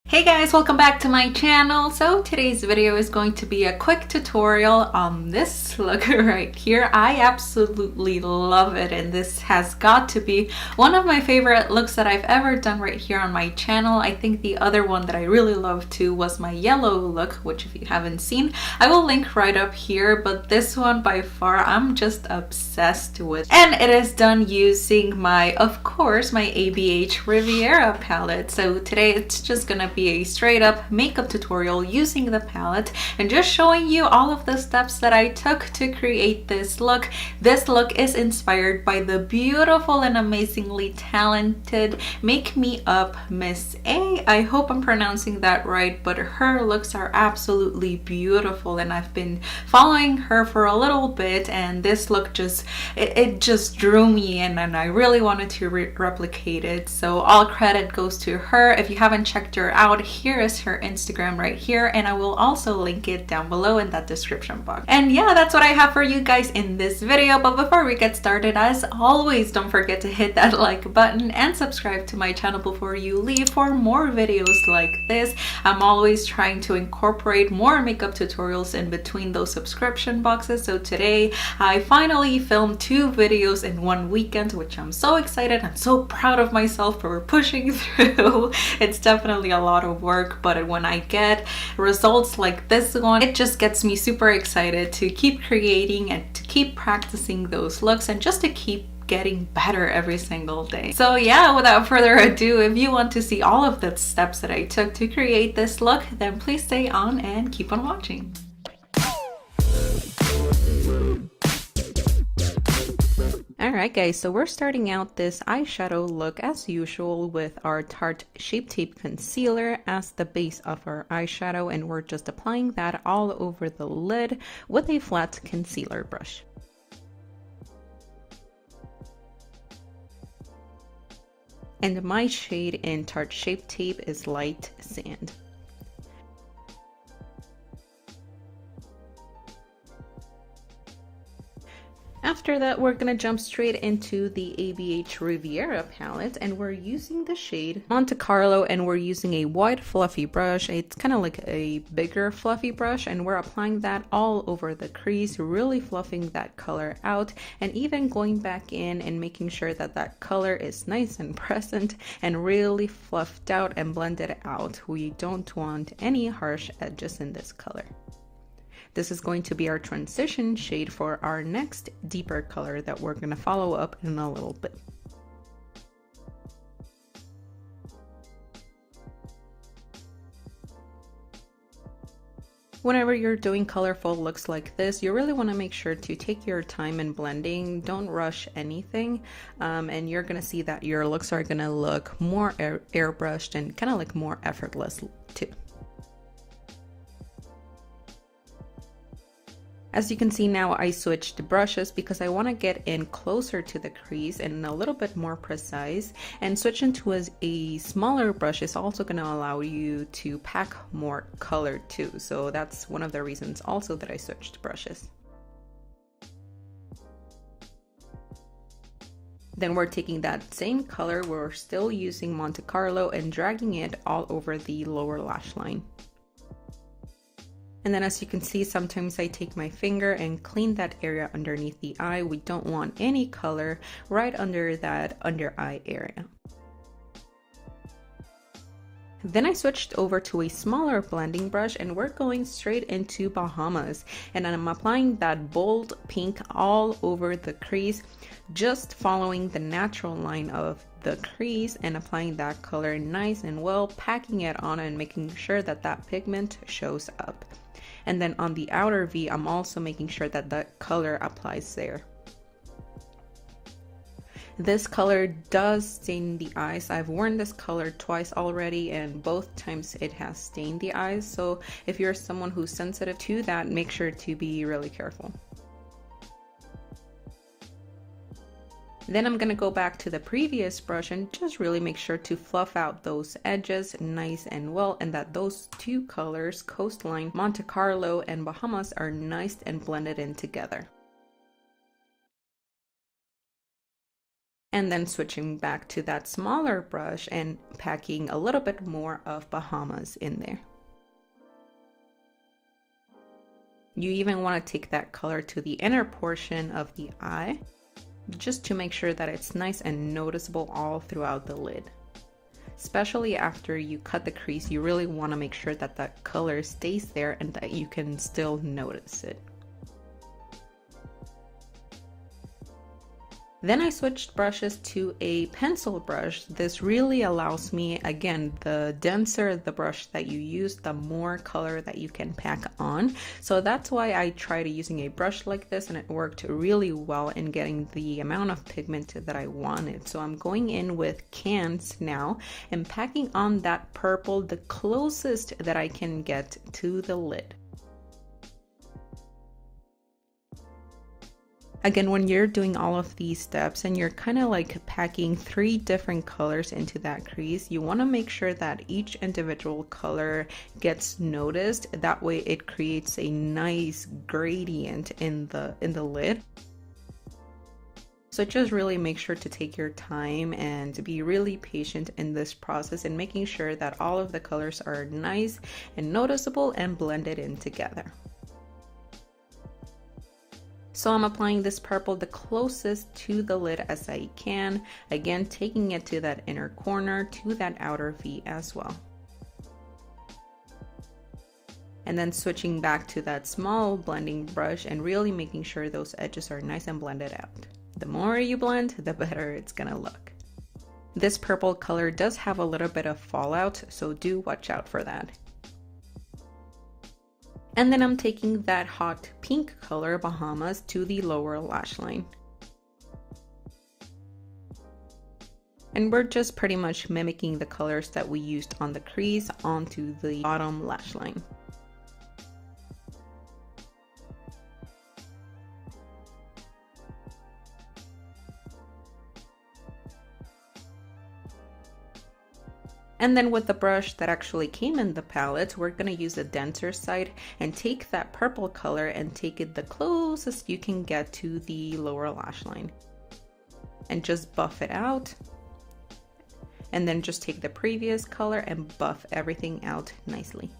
Hey guys, welcome back to my channel. So today's video is going to be a quick tutorial on this look right here. I absolutely love it, and this has got to be one of my favorite looks that I've ever done right here on my channel. I think the other one that I really loved too was my yellow look, which if you haven't seen, I will link right up here, but this one by far I'm just obsessed with. And it is done using my, of course, my ABH Riviera palette. So today it's just gonna be a straight up makeup tutorial using the palette and just showing you all of the steps that I took to create this look. This look is inspired by the beautiful and amazingly talented Make Me Up Miss A. I hope I'm pronouncing that right, but her looks are absolutely beautiful and I've been following her for a little bit, and this look just it just drew me in and I really wanted to replicate it. So all credit goes to her. If you haven't checked her out, here is her Instagram right here, and I will also link it down below in that description box. And yeah, that's what I have for you guys in this video. But before we get started, as always, don't forget to hit that like button and subscribe to my channel before you leave for more videos like this. I'm always trying to incorporate more makeup tutorials in between those subscription boxes. So today I finally filmed 2 videos in one weekend, which I'm so excited. I'm so proud of myself for pushing through. It's definitely a lot of work, but when I get results like this one, it just gets me super excited to keep creating and to keep practicing those looks and just to keep getting better every single day. So yeah, without further ado, if you want to see all of the steps that I took to create this look, then please stay on and keep on watching. Alright guys, so we're starting out this eyeshadow look as usual with our Tarte Shape Tape Concealer as the base of our eyeshadow, and we're just applying that all over the lid with a flat concealer brush. And my shade in Tarte Shape Tape is Light Sand. After that, we're gonna jump straight into the ABH Riviera palette, and we're using the shade Monte Carlo, and we're using a wide fluffy brush. It's kind of like a bigger fluffy brush, and we're applying that all over the crease, really fluffing that color out, and even going back in and making sure that that color is nice and present and really fluffed out and blended out. We don't want any harsh edges in this color. This is going to be our transition shade for our next deeper color that we're going to follow up in a little bit. Whenever you're doing colorful looks like this, you really want to make sure to take your time in blending. Don't rush anything, and you're going to see that your looks are going to look more airbrushed and kind of like more effortless too. As you can see now, I switched brushes because I want to get in closer to the crease and a little bit more precise, and switching to a smaller brush is also going to allow you to pack more color too. So that's one of the reasons also that I switched brushes. Then we're taking that same color, we're still using Monte Carlo, and dragging it all over the lower lash line. And then as you can see, sometimes I take my finger and clean that area underneath the eye. We don't want any color right under that under eye area. Then I switched over to a smaller blending brush, and we're going straight into Bahamas, and I'm applying that bold pink all over the crease, just following the natural line of the crease and applying that color nice and well, packing it on and making sure that that pigment shows up. And then on the outer V, I'm also making sure that that color applies there. This color does stain the eyes. I've worn this color twice already, and both times it has stained the eyes. So if you're someone who's sensitive to that, make sure to be really careful. Then I'm going to go back to the previous brush and just really make sure to fluff out those edges nice and well, and that those 2 colors, Coastline, Monte Carlo, and Bahamas, are nice and blended in together. And then switching back to that smaller brush and packing a little bit more of Bahamas in there. You even want to take that color to the inner portion of the eye, just to make sure that it's nice and noticeable all throughout the lid. Especially after you cut the crease, you really want to make sure that that color stays there and that you can still notice it. Then I switched brushes to a pencil brush. This really allows me, again, the denser the brush that you use, the more color that you can pack on. So that's why I tried using a brush like this, and it worked really well in getting the amount of pigment that I wanted. So I'm going in with cans now and packing on that purple the closest that I can get to the lid. Again, when you're doing all of these steps and you're kind of like packing 3 different colors into that crease, you want to make sure that each individual color gets noticed. That way it creates a nice gradient in the lid. So just really make sure to take your time and be really patient in this process and making sure that all of the colors are nice and noticeable and blended in together. So I'm applying this purple the closest to the lid as I can, again taking it to that inner corner, to that outer V as well. And then switching back to that small blending brush and really making sure those edges are nice and blended out. The more you blend, the better it's gonna look. This purple color does have a little bit of fallout, so do watch out for that. And then I'm taking that hot pink color, Bahamas, to the lower lash line. And we're just pretty much mimicking the colors that we used on the crease onto the bottom lash line. And then with the brush that actually came in the palette, we're going to use the denser side and take that purple color and take it the closest you can get to the lower lash line. And just buff it out. And then just take the previous color and buff everything out nicely.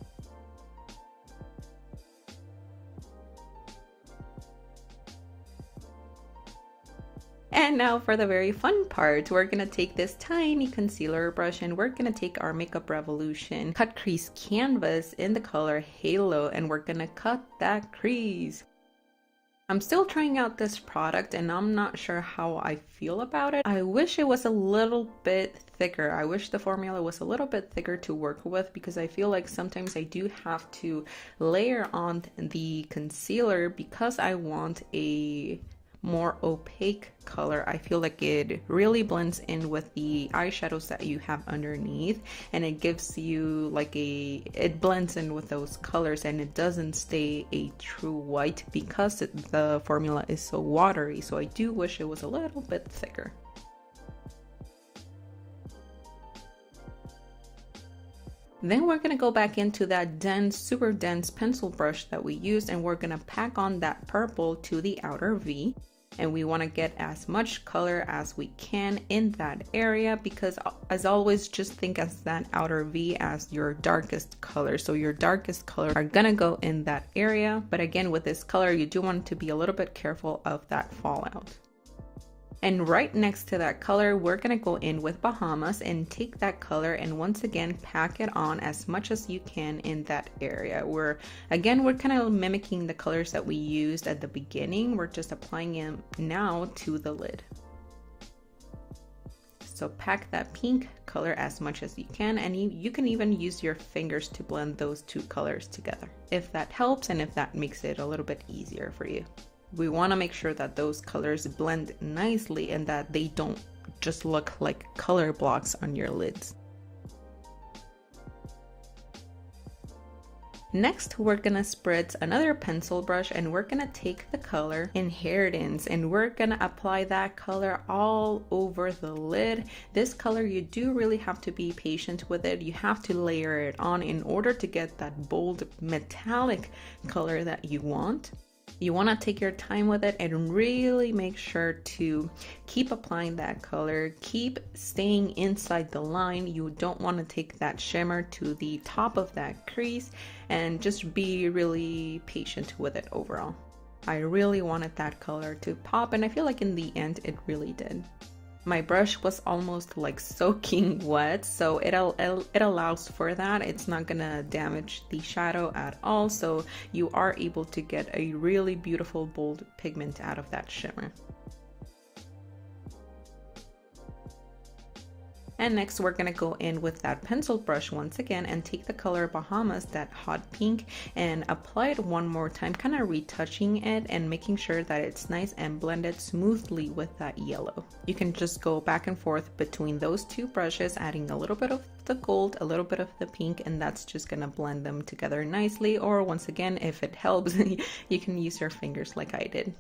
And now for the very fun part, we're gonna take this tiny concealer brush and we're gonna take our Makeup Revolution cut crease canvas in the color Halo, and we're gonna cut that crease. I'm still trying out this product and I'm not sure how I feel about it. I wish it was a little bit thicker. I wish the formula was a little bit thicker to work with, because I feel like sometimes I do have to layer on the concealer because I want a more opaque color. I feel like it really blends in with the eyeshadows that you have underneath, and it gives you like it blends in with those colors and it doesn't stay a true white because the formula is so watery. So I do wish it was a little bit thicker. Then we're going to go back into that dense, super dense pencil brush that we used, and we're going to pack on that purple to the outer V. And we want to get as much color as we can in that area, because as always, just think as that outer V as your darkest color. So your darkest color are gonna go in that area. But again, with this color, you do want to be a little bit careful of that fallout. And right next to that color, we're gonna go in with Bahamas and take that color and once again pack it on as much as you can in that area. We're kind of mimicking the colors that we used at the beginning. We're just applying them now to the lid. So pack that pink color as much as you can, and you can even use your fingers to blend those two colors together if that helps and if that makes it a little bit easier for you. We want to make sure that those colors blend nicely and that they don't just look like color blocks on your lids. Next, we're gonna spritz another pencil brush and we're gonna take the color Inheritance and we're gonna apply that color all over the lid. This color, you do really have to be patient with it. You have to layer it on in order to get that bold metallic color that you want. You want to take your time with it and really make sure to keep applying that color, keep staying inside the line. You don't want to take that shimmer to the top of that crease, and just be really patient with it overall. I really wanted that color to pop, and I feel like in the end it really did. My brush was almost like soaking wet, so it allows for that. It's not gonna damage the shadow at all, so you are able to get a really beautiful bold pigment out of that shimmer. And next we're gonna go in with that pencil brush once again and take the color Bahamas, that hot pink, and apply it one more time, kind of retouching it and making sure that it's nice and blended smoothly with that yellow. You can just go back and forth between those two brushes, adding a little bit of the gold, a little bit of the pink, and that's just gonna blend them together nicely. Or once again, if it helps, you can use your fingers like I did.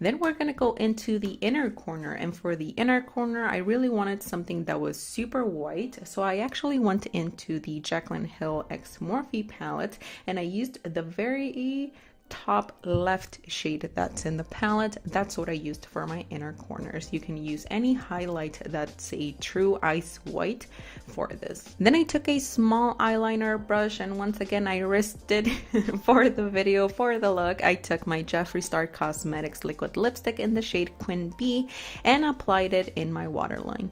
Then we're gonna go into the inner corner, and for the inner corner, I really wanted something that was super white. So I actually went into the Jaclyn Hill x Morphe palette, and I used the very top left shade that's in the palette. That's what I used for my inner corners. You can use any highlight that's a true ice white for this. Then I took a small eyeliner brush, and once again I risked it for the video, for the look. I took my Jeffree Star Cosmetics liquid lipstick in the shade Queen Bee and applied it in my waterline.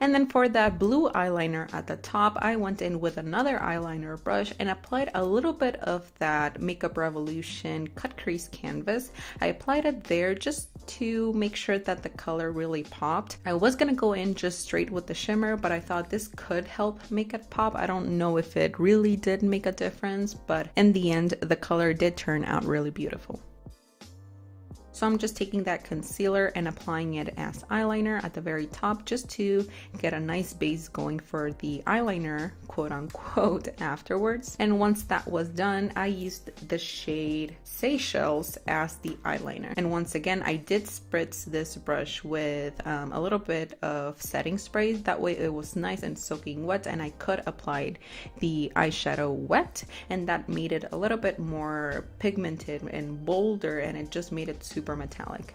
And then for that blue eyeliner at the top, I went in with another eyeliner brush and applied a little bit of that Makeup Revolution cut crease canvas. I applied it there just to make sure that the color really popped. I was gonna go in just straight with the shimmer, but I thought this could help make it pop. I don't know if it really did make a difference, but in the end, the color did turn out really beautiful. So I'm just taking that concealer and applying it as eyeliner at the very top, just to get a nice base going for the eyeliner, quote unquote, afterwards. And once that was done, I used the shade Seychelles as the eyeliner. And once again, I did spritz this brush with a little bit of setting spray. That way it was nice and soaking wet, and I could apply the eyeshadow wet, and that made it a little bit more pigmented and bolder, and it just made it super metallic.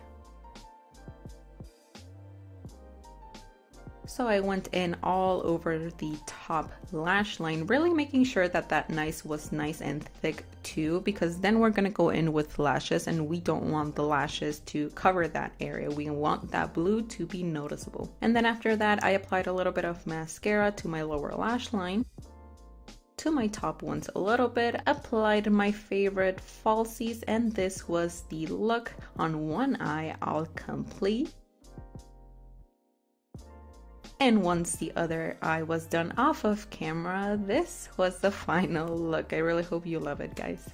So I went in all over the top lash line, really making sure that that was nice and thick too, because then we're gonna go in with lashes, and we don't want the lashes to cover that area. We want that blue to be noticeable. And then after that, I applied a little bit of mascara to my lower lash line, to my top ones a little bit, applied my favorite falsies, and this was the look on one eye all complete. And once the other eye was done off of camera, this was the final look. I really hope you love it, guys.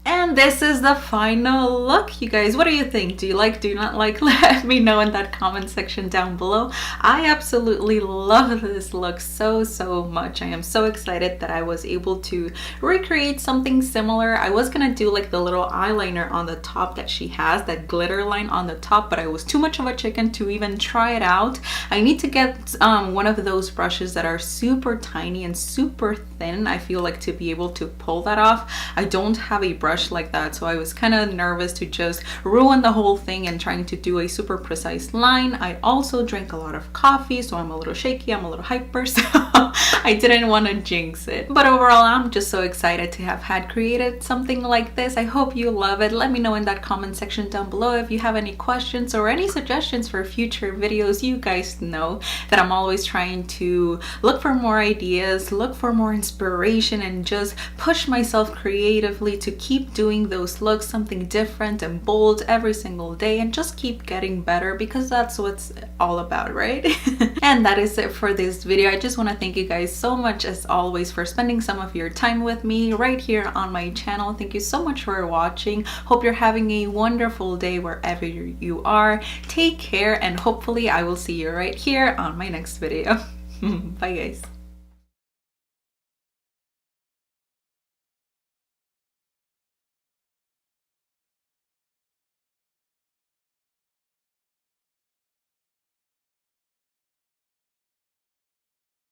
And this is the final look, you guys. What do you think? Do you like, do you not like? Let me know in that comment section down below. I absolutely love this look so much. I am so excited that I was able to recreate something similar. I was gonna do like the little eyeliner on the top that she has, that glitter line on the top, but I was too much of a chicken to even try it out. I need to get one of those brushes that are super tiny and super thin, I feel like, to be able to pull that off. I don't have a brush like that, so I was kind of nervous to just ruin the whole thing and trying to do a super precise line. I also drank a lot of coffee, so I'm a little shaky, I'm a little hyper, so I didn't want to jinx it. But overall, I'm just so excited to have had created something like this. I hope you love it. Let me know in that comment section down below if you have any questions or any suggestions for future videos. You guys know that I'm always trying to look for more ideas, look for more inspiration, and just push myself creatively to keep doing those looks, something different and bold every single day, and just keep getting better, because that's what's all about, right? And that is it for this video. I just want to thank you guys so much as always for spending some of your time with me right here on my channel. Thank you so much for watching. Hope you're having a wonderful day wherever you are. Take care, and hopefully I will see you right here on my next video. Bye guys.